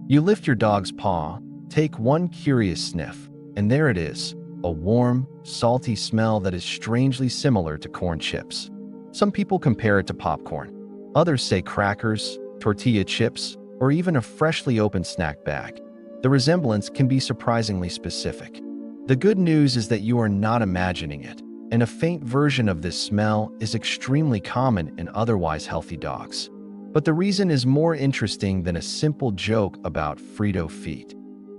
You lift your dog's paw, take one curious sniff, and there it is, a warm, salty smell that is strangely similar to corn chips. Some people compare it to popcorn. Others say crackers, tortilla chips, or even a freshly opened snack bag. The resemblance can be surprisingly specific. The good news is that you are not imagining it, and a faint version of this smell is extremely common in otherwise healthy dogs. But the reason is more interesting than a simple joke about Frito feet.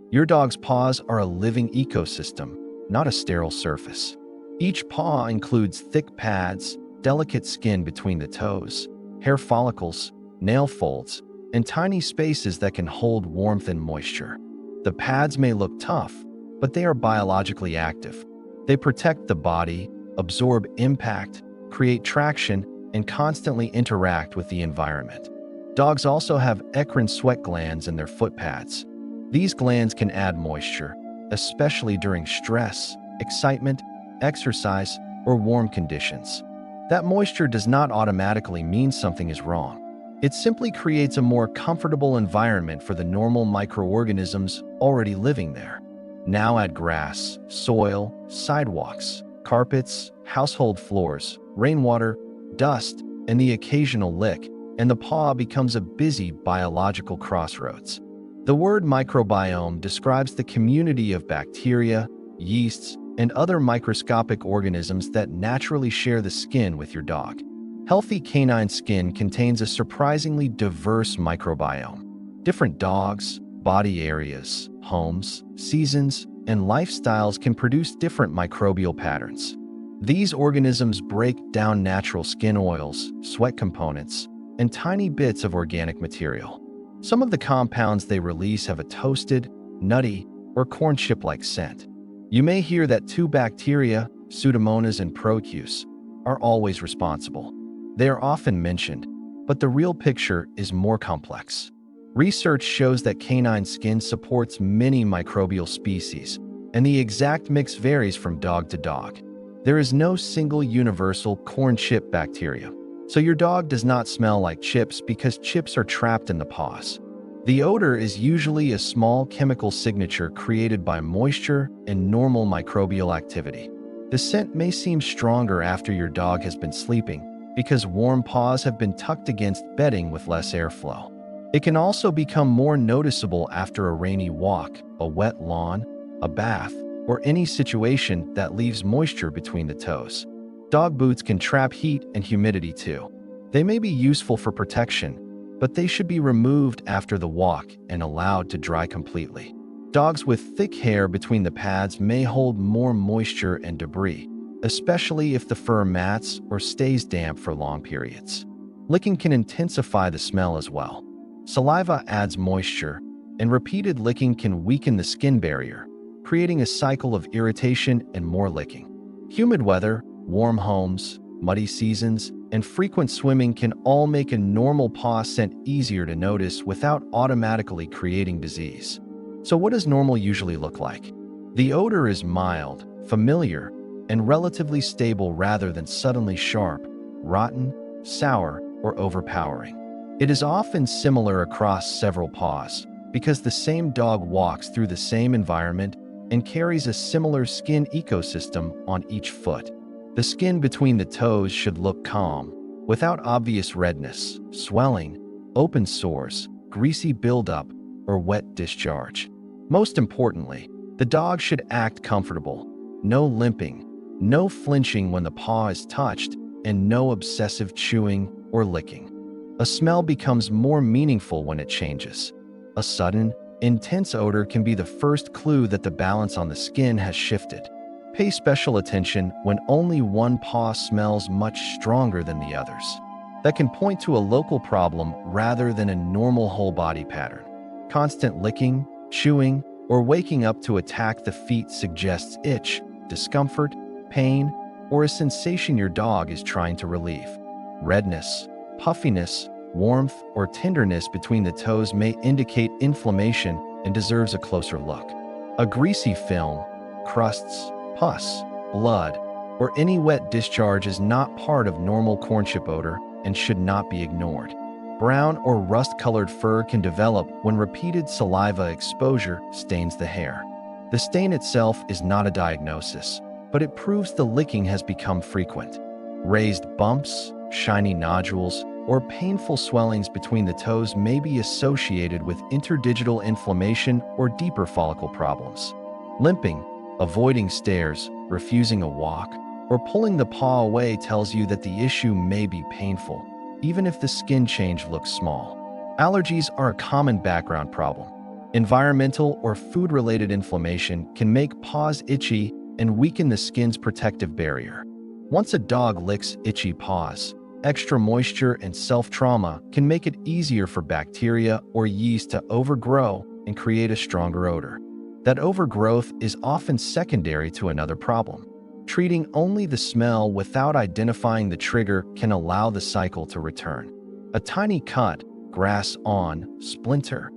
Your dog's paws are a living ecosystem, not a sterile surface. Each paw includes thick pads, delicate skin between the toes, hair follicles, nail folds, and tiny spaces that can hold warmth and moisture. The pads may look tough, but they are biologically active. They protect the body, absorb impact, create traction, and constantly interact with the environment. Dogs also have eccrine sweat glands in their foot pads. These glands can add moisture, especially during stress, excitement, exercise, or warm conditions. That moisture does not automatically mean something is wrong. It simply creates a more comfortable environment for the normal microorganisms already living there. Now add grass, soil, sidewalks, carpets, household floors, rainwater, dust, and the occasional lick, and the paw becomes a busy biological crossroads. The word microbiome describes the community of bacteria, yeasts, and other microscopic organisms that naturally share the skin with your dog. Healthy canine skin contains a surprisingly diverse microbiome. Different dogs, body areas, homes, seasons, and lifestyles can produce different microbial patterns. These organisms break down natural skin oils, sweat components, and tiny bits of organic material. Some of the compounds they release have a toasted, nutty, or corn chip-like scent. You may hear that two bacteria, Pseudomonas and Proteus, are always responsible. They are often mentioned, but the real picture is more complex. Research shows that canine skin supports many microbial species, and the exact mix varies from dog to dog. There is no single universal corn chip bacteria, so your dog does not smell like chips because chips are trapped in the paws. The odor is usually a small chemical signature created by moisture and normal microbial activity. The scent may seem stronger after your dog has been sleeping because warm paws have been tucked against bedding with less airflow. It can also become more noticeable after a rainy walk, a wet lawn, a bath, or any situation that leaves moisture between the toes. Dog boots can trap heat and humidity too. They may be useful for protection, but they should be removed after the walk and allowed to dry completely. Dogs with thick hair between the pads may hold more moisture and debris, especially if the fur mats or stays damp for long periods. Licking can intensify the smell as well. Saliva adds moisture, and repeated licking can weaken the skin barrier, creating a cycle of irritation and more licking. Humid weather, warm homes, muddy seasons, and frequent swimming can all make a normal paw scent easier to notice without automatically creating disease. So what does normal usually look like? The odor is mild, familiar, and relatively stable rather than suddenly sharp, rotten, sour, or overpowering. It is often similar across several paws because the same dog walks through the same environment and carries a similar skin ecosystem on each foot. The skin between the toes should look calm, without obvious redness, swelling, open sores, greasy buildup, or wet discharge. Most importantly, the dog should act comfortable. No limping, no flinching when the paw is touched, and no obsessive chewing or licking. A smell becomes more meaningful when it changes. A sudden, intense odor can be the first clue that the balance on the skin has shifted. Pay special attention when only one paw smells much stronger than the others. That can point to a local problem rather than a normal whole body pattern. Constant licking, chewing, or waking up to attack the feet suggests itch, discomfort, pain, or a sensation your dog is trying to relieve. Redness, puffiness, warmth, or tenderness between the toes may indicate inflammation and deserves a closer look. A greasy film, crusts, pus, blood, or any wet discharge is not part of normal corn chip odor and should not be ignored. Brown or rust-colored fur can develop when repeated saliva exposure stains the hair. The stain itself is not a diagnosis, but it proves the licking has become frequent. Raised bumps, shiny nodules, or painful swellings between the toes may be associated with interdigital inflammation or deeper follicle problems. Limping, avoiding stairs, refusing a walk, or pulling the paw away tells you that the issue may be painful, even if the skin change looks small. Allergies are a common background problem. Environmental or food-related inflammation can make paws itchy and weaken the skin's protective barrier. Once a dog licks itchy paws, extra moisture and self-trauma can make it easier for bacteria or yeast to overgrow and create a stronger odor. That overgrowth is often secondary to another problem. Treating only the smell without identifying the trigger can allow the cycle to return. A tiny cut, grass on, splinter,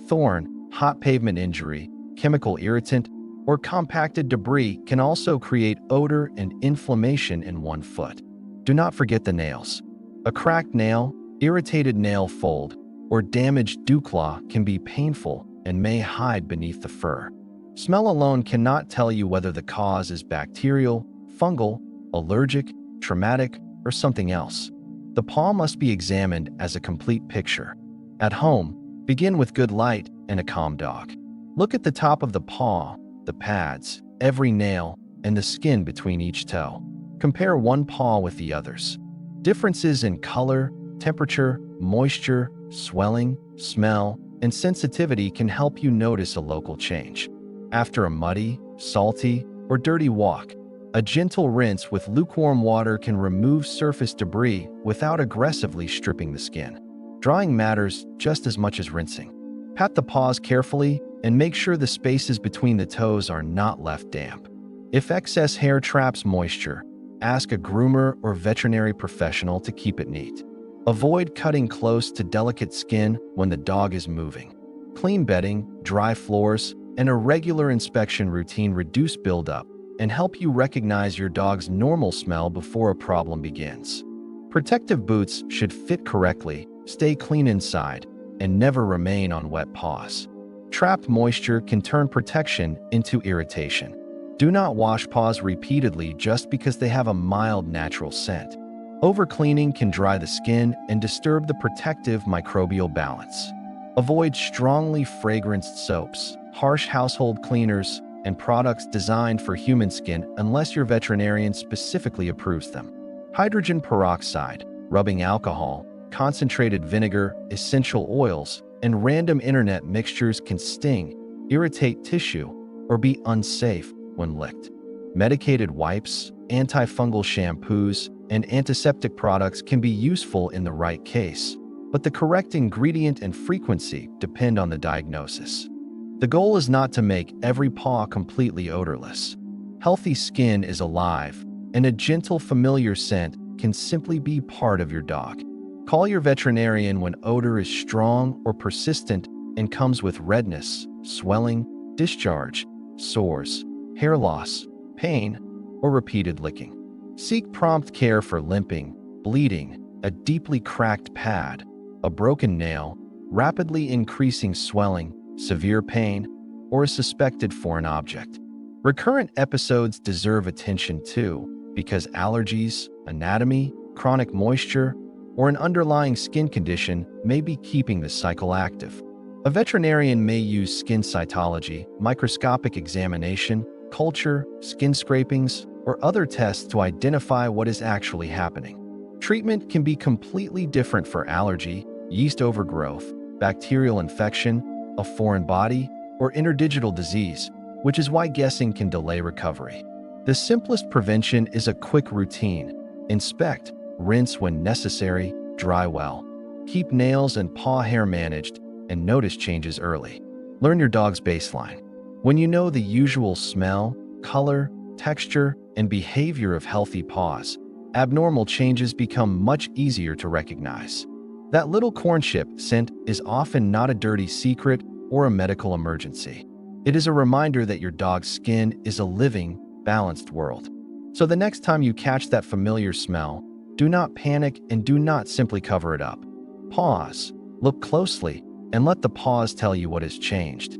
thorn, hot pavement injury, chemical irritant, or compacted debris can also create odor and inflammation in one foot. Do not forget the nails. A cracked nail, irritated nail fold, or damaged dew claw can be painful and may hide beneath the fur. Smell alone cannot tell you whether the cause is bacterial, fungal, allergic, traumatic, or something else. The paw must be examined as a complete picture. At home, begin with good light and a calm dog. Look at the top of the paw, the pads, every nail, and the skin between each toe. Compare one paw with the others. Differences in color, temperature, moisture, swelling, smell, and sensitivity can help you notice a local change. After a muddy, salty, or dirty walk, a gentle rinse with lukewarm water can remove surface debris without aggressively stripping the skin. Drying matters just as much as rinsing. Pat the paws carefully and make sure the spaces between the toes are not left damp. If excess hair traps moisture, ask a groomer or veterinary professional to keep it neat. Avoid cutting close to delicate skin when the dog is moving. Clean bedding, dry floors, and a regular inspection routine reduce buildup and help you recognize your dog's normal smell before a problem begins. Protective boots should fit correctly, stay clean inside, and never remain on wet paws. Trapped moisture can turn protection into irritation. Do not wash paws repeatedly just because they have a mild natural scent. Overcleaning can dry the skin and disturb the protective microbial balance. Avoid strongly fragranced soaps, harsh household cleaners, and products designed for human skin unless your veterinarian specifically approves them. Hydrogen peroxide, rubbing alcohol, concentrated vinegar, essential oils, and random internet mixtures can sting, irritate tissue, or be unsafe when licked. Medicated wipes, antifungal shampoos, and antiseptic products can be useful in the right case, but the correct ingredient and frequency depend on the diagnosis. The goal is not to make every paw completely odorless. Healthy skin is alive, and a gentle, familiar scent can simply be part of your dog. Call your veterinarian when odor is strong or persistent and comes with redness, swelling, discharge, sores, hair loss, pain, or repeated licking. Seek prompt care for limping, bleeding, a deeply cracked pad, a broken nail, rapidly increasing swelling, severe pain, or a suspected foreign object. Recurrent episodes deserve attention too, because allergies, anatomy, chronic moisture, or an underlying skin condition may be keeping the cycle active. A veterinarian may use skin cytology, microscopic examination, culture, skin scrapings, or other tests to identify what is actually happening. Treatment can be completely different for allergy, yeast overgrowth, bacterial infection, a foreign body, or interdigital disease, which is why guessing can delay recovery. The simplest prevention is a quick routine. Inspect, rinse when necessary, dry well. Keep nails and paw hair managed, and notice changes early. Learn your dog's baseline. When you know the usual smell, color, texture, and behavior of healthy paws, abnormal changes become much easier to recognize. That little corn chip scent is often not a dirty secret or a medical emergency. It is a reminder that your dog's skin is a living, balanced world. So the next time you catch that familiar smell, do not panic and do not simply cover it up. Paws. Look closely and let the paws tell you what has changed.